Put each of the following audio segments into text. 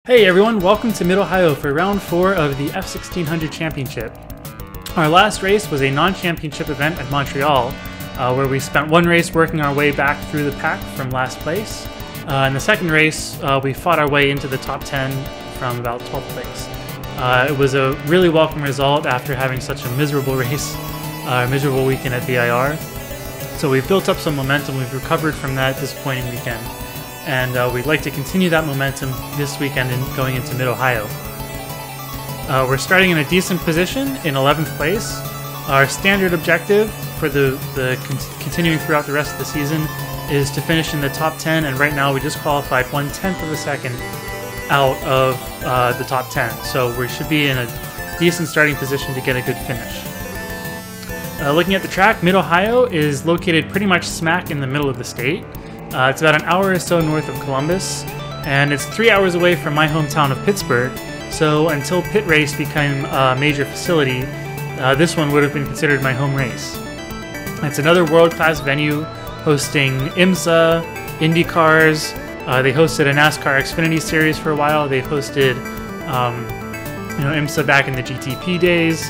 Hey everyone, welcome to Mid-Ohio for round 4 of the F1600 Championship. Our last race was a non-championship event at Montreal, where we spent one race working our way back through the pack from last place. In the second race, we fought our way into the top 10 from about 12th place. It was a really welcome result after having such a miserable race, miserable weekend at VIR. So we've built up some momentum, we've recovered from that disappointing weekend. And we'd like to continue that momentum this weekend and going into Mid-Ohio. We're starting in a decent position in 11th place. Our standard objective for continuing throughout the rest of the season is to finish in the top 10, and right now we just qualified 1/10 of a second out of the top 10. So we should be in a decent starting position to get a good finish. Looking at the track, Mid-Ohio is located pretty much smack in the middle of the state. It's about an hour or so north of Columbus, and it's 3 hours away from my hometown of Pittsburgh, so until pit race became a major facility, this one would have been considered my home race. It's another world-class venue hosting IMSA, Indy cars. They hosted a NASCAR Xfinity Series for a while. They've hosted IMSA back in the GTP days,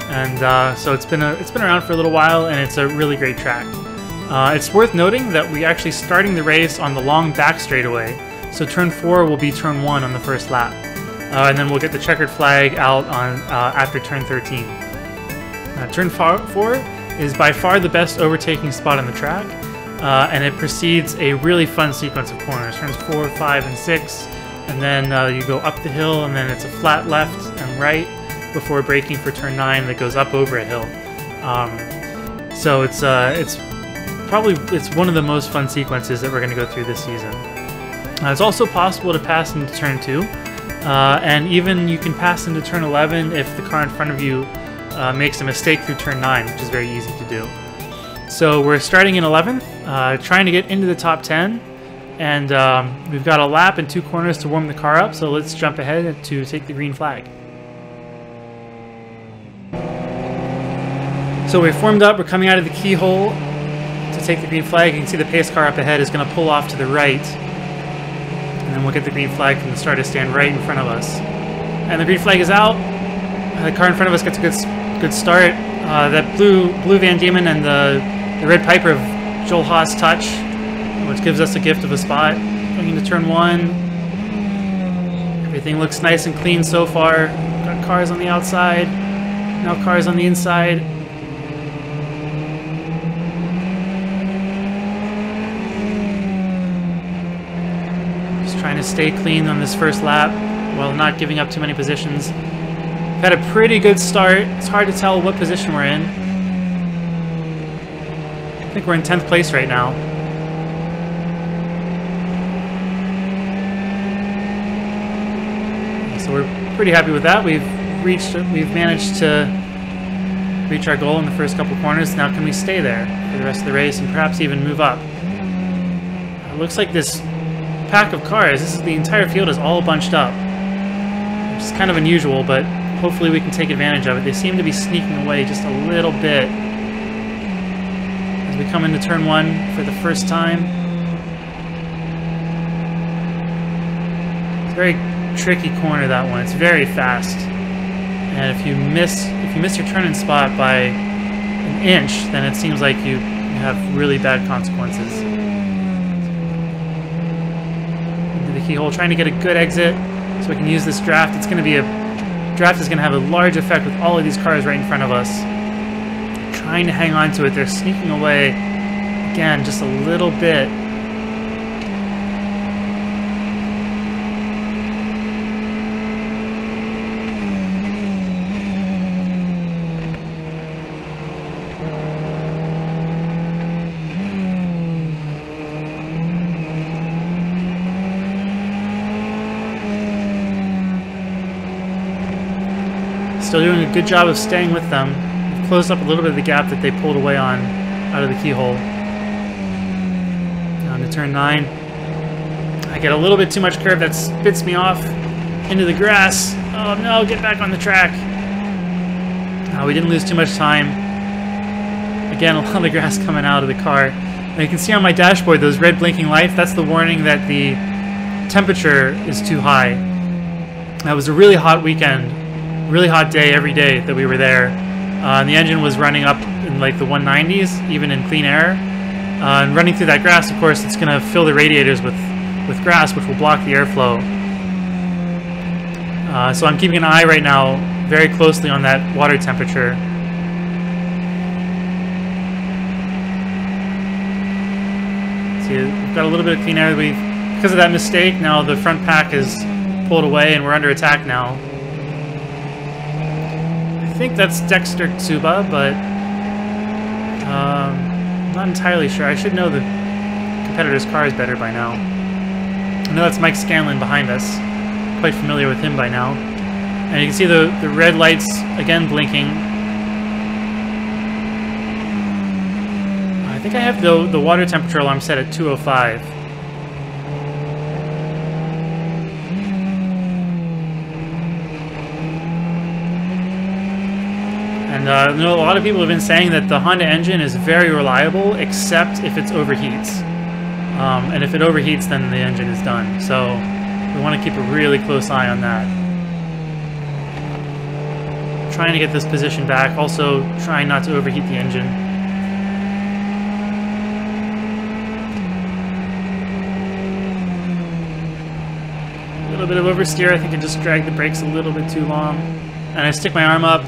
and so it's been around for a little while, and it's a really great track. It's worth noting that we're actually starting the race on the long back straightaway, so turn 4 will be turn 1 on the first lap, and then we'll get the checkered flag out on after turn 13. Turn 4 is by far the best overtaking spot on the track, and it precedes a really fun sequence of corners. Turns 4, 5, and 6, and then you go up the hill, and then it's a flat left and right before braking for turn 9 that goes up over a hill. So it's one of the most fun sequences that we're going to go through this season. It's also possible to pass into turn 2, and even you can pass into turn 11 if the car in front of you makes a mistake through turn 9, which is very easy to do. So we're starting in 11th, trying to get into the top 10, and we've got a lap and 2 corners to warm the car up, so let's jump ahead to take the green flag. So we're formed up, we're coming out of the keyhole to take the green flag. You can see the pace car up ahead is going to pull off to the right, and then we'll get the green flag from the starter stand right in front of us. And the green flag is out. The car in front of us gets a good start. That blue Van Diemen and the red Piper of Joel Haas touch, which gives us a gift of a spot. Going into turn 1, everything looks nice and clean so far. Got cars on the outside, now cars on the inside. Trying to stay clean on this first lap while not giving up too many positions. We've had a pretty good start. It's hard to tell what position we're in. I think we're in 10th place right now. So we're pretty happy with that. We've managed to reach our goal in the first couple corners. Now can we stay there for the rest of the race and perhaps even move up? It looks like this pack of cars, the entire field is all bunched up, which is kind of unusual, but hopefully we can take advantage of it. They seem to be sneaking away just a little bit as we come into turn 1 for the first time. It's a very tricky corner, that one. It's very fast, and if you miss your turn-in spot by an inch, then it seems like you have really bad consequences. Keyhole, trying to get a good exit so we can use this draft. It's going to be draft is going to have a large effect with all of these cars right in front of us. Trying to hang on to it. They're sneaking away again just a little bit. Still doing a good job of staying with them. We've closed up a little bit of the gap that they pulled away on out of the keyhole. On to turn 9. I get a little bit too much curve that spits me off into the grass. Oh no, get back on the track. We didn't lose too much time. Again, a lot of grass coming out of the car. And you can see on my dashboard those red blinking lights. That's the warning that the temperature is too high. That was a really hot weekend, really hot day every day that we were there. And the engine was running up in like the 190s, even in clean air. And running through that grass, of course, it's going to fill the radiators with grass, which will block the airflow. So I'm keeping an eye right now very closely on that water temperature. See, we've got a little bit of clean air. Because of that mistake, now the front pack is pulled away and we're under attack now. I think that's Dexter Tsuba, but I'm not entirely sure. I should know the competitor's cars better by now. I know that's Mike Scanlon behind us. Quite familiar with him by now. And you can see the red lights again blinking. I think I have the water temperature alarm set at 205. And I know a lot of people have been saying that the Honda engine is very reliable, except if it overheats. And if it overheats, then the engine is done. So we want to keep a really close eye on that. Trying to get this position back, also trying not to overheat the engine. A little bit of oversteer. I think I just dragged the brakes a little bit too long. And I stick my arm up.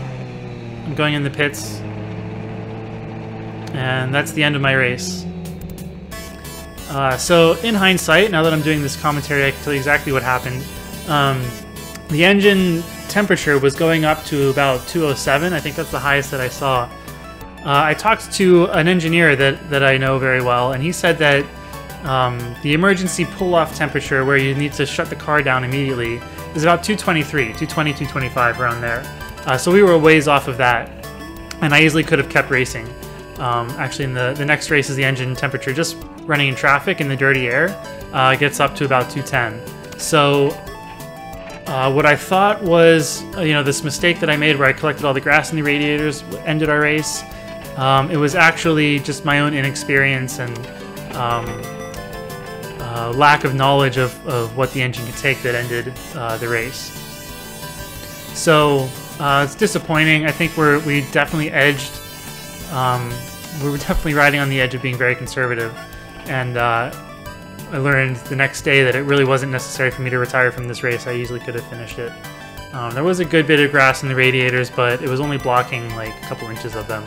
I'm going in the pits. And that's the end of my race. So in hindsight, now that I'm doing this commentary, I can tell you exactly what happened. The engine temperature was going up to about 207. I think that's the highest that I saw. I talked to an engineer that I know very well, and he said that the emergency pull-off temperature, where you need to shut the car down immediately, is about 223, 220, 225, around there. So we were a ways off of that, and I easily could have kept racing. Actually, in the next race is the engine temperature, just running in traffic in the dirty air, gets up to about 210. So what I thought was, this mistake that I made where I collected all the grass in the radiators ended our race. It was actually just my own inexperience and lack of knowledge of what the engine could take that ended the race. So it's disappointing. I think we definitely edged. We were definitely riding on the edge of being very conservative, and I learned the next day that it really wasn't necessary for me to retire from this race. I easily could have finished it. There was a good bit of grass in the radiators, but it was only blocking like a couple inches of them.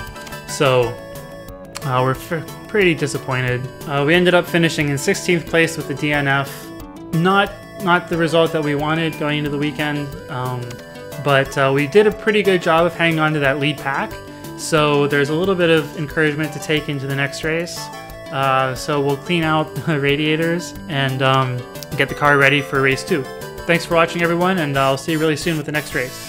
So we're pretty disappointed. We ended up finishing in 16th place with the DNF. Not the result that we wanted going into the weekend, but we did a pretty good job of hanging on to that lead pack. So there's a little bit of encouragement to take into the next race. So we'll clean out the radiators and get the car ready for race 2. Thanks for watching, everyone, and I'll see you really soon with the next race.